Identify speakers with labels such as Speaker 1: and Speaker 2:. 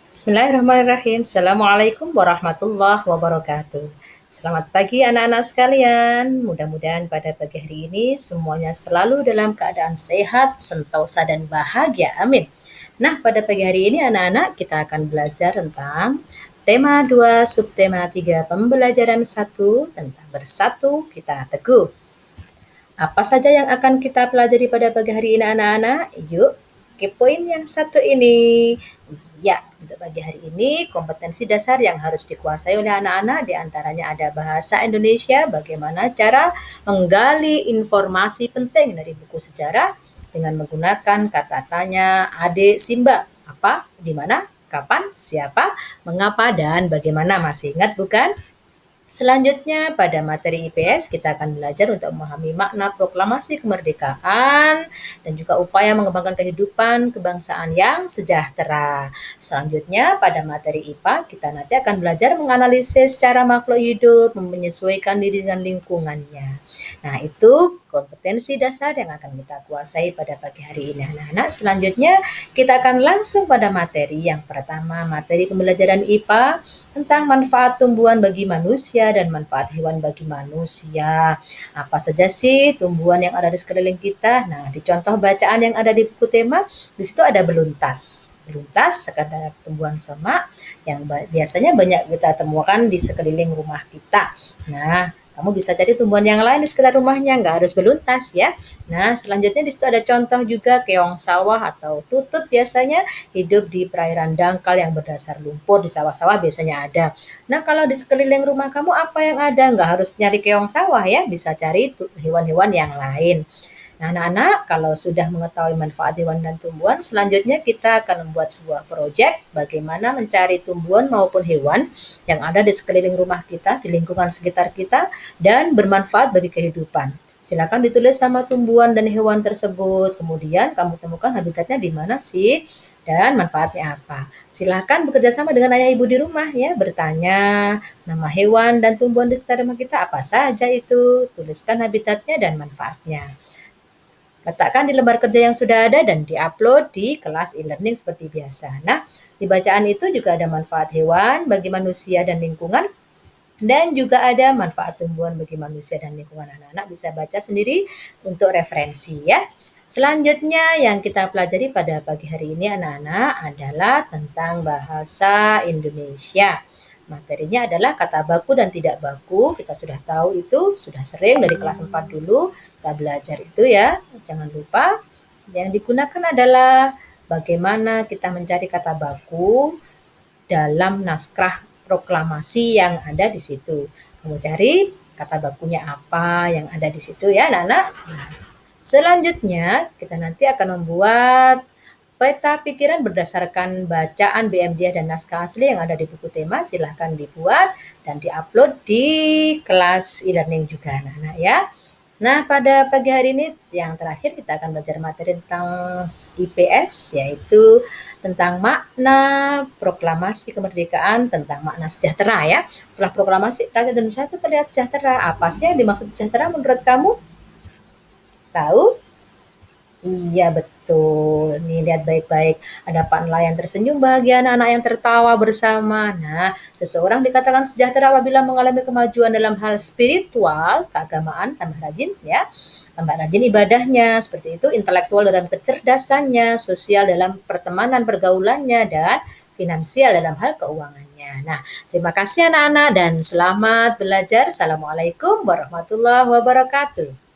Speaker 1: Bismillahirrahmanirrahim. Assalamualaikum warahmatullahi wabarakatuh. Selamat pagi anak-anak sekalian. Mudah-mudahan pada pagi hari ini semuanya selalu dalam keadaan sehat, sentosa dan bahagia. Amin. Nah, pada pagi hari ini anak-anak kita akan belajar tentang tema 2, subtema 3, pembelajaran 1 tentang bersatu kita teguh. Apa saja yang akan kita pelajari pada pagi hari ini anak-anak? Yuk, ke poin yang satu ini. Ya, untuk pagi hari ini kompetensi dasar yang harus dikuasai oleh anak-anak diantaranya ada bahasa Indonesia, bagaimana cara menggali informasi penting dari buku sejarah dengan menggunakan kata tanya, adik, simba, apa, di mana, kapan, siapa, mengapa, dan bagaimana. Masih ingat bukan? Selanjutnya pada materi IPS kita akan belajar untuk memahami makna proklamasi kemerdekaan dan juga upaya mengembangkan kehidupan kebangsaan yang sejahtera. Selanjutnya pada materi IPA kita nanti akan belajar menganalisis secara makhluk hidup, menyesuaikan diri dengan lingkungannya. Nah, itu kompetensi dasar yang akan kita kuasai pada pagi hari ini anak-anak. Selanjutnya kita akan langsung pada materi yang pertama, materi pembelajaran IPA tentang manfaat tumbuhan bagi manusia dan manfaat hewan bagi manusia. Apa saja sih tumbuhan yang ada di sekeliling kita? Nah, di contoh bacaan yang ada di buku tema, di situ ada beluntas. Beluntas sekadar tumbuhan semak yang biasanya banyak kita temukan di sekeliling rumah kita. Nah, kamu bisa cari tumbuhan yang lain di sekitar rumahnya, nggak harus beluntas ya. Nah, selanjutnya di situ ada contoh juga keong sawah atau tutut biasanya hidup di perairan dangkal yang berdasar lumpur, di sawah-sawah biasanya ada. Nah, kalau di sekeliling rumah kamu apa yang ada? Nggak harus nyari keong sawah ya, bisa cari hewan-hewan yang lain. Nah, anak-anak, kalau sudah mengetahui manfaat hewan dan tumbuhan, selanjutnya kita akan membuat sebuah proyek bagaimana mencari tumbuhan maupun hewan yang ada di sekeliling rumah kita, di lingkungan sekitar kita, dan bermanfaat bagi kehidupan. Silakan ditulis nama tumbuhan dan hewan tersebut. Kemudian kamu temukan habitatnya di mana sih dan manfaatnya apa. Silakan bekerja sama dengan ayah ibu di rumah ya, bertanya nama hewan dan tumbuhan di sekitar rumah kita apa saja itu. Tuliskan habitatnya dan manfaatnya. Letakkan di lembar kerja yang sudah ada dan diupload di kelas e-learning seperti biasa. Nah, di bacaan itu juga ada manfaat hewan bagi manusia dan lingkungan, dan juga ada manfaat tumbuhan bagi manusia dan lingkungan. Anak-anak bisa baca sendiri untuk referensi ya. Selanjutnya yang kita pelajari pada pagi hari ini anak-anak adalah tentang bahasa Indonesia. Materinya adalah kata baku dan tidak baku. Kita sudah tahu itu, sudah sering dari kelas 4 dulu kita belajar itu ya. Jangan lupa yang digunakan adalah bagaimana kita mencari kata baku dalam naskah proklamasi yang ada di situ. Kamu cari kata bakunya apa yang ada di situ ya anak-anak. Nah, selanjutnya kita nanti akan membuat peta pikiran berdasarkan bacaan BMDH dan naskah asli yang ada di buku tema. Silahkan dibuat dan diupload di kelas e-learning juga anak-anak ya. Nah, pada pagi hari ini yang terakhir kita akan belajar materi tentang IPS, yaitu tentang makna proklamasi kemerdekaan, tentang makna sejahtera ya. Setelah proklamasi, rakyat Indonesia itu terlihat sejahtera. Apa sih yang dimaksud sejahtera menurut kamu? Tahu? Iya betul. Nih lihat baik-baik. Ada Pak nelayan tersenyum bahagia, anak-anak yang tertawa bersama. Nah, seseorang dikatakan sejahtera apabila mengalami kemajuan dalam hal spiritual, keagamaan, tambah rajin ya. Tambah rajin ibadahnya, seperti itu, intelektual dalam kecerdasannya, sosial dalam pertemanan pergaulannya, dan finansial dalam hal keuangannya. Nah, terima kasih anak-anak dan selamat belajar. Assalamualaikum warahmatullahi wabarakatuh.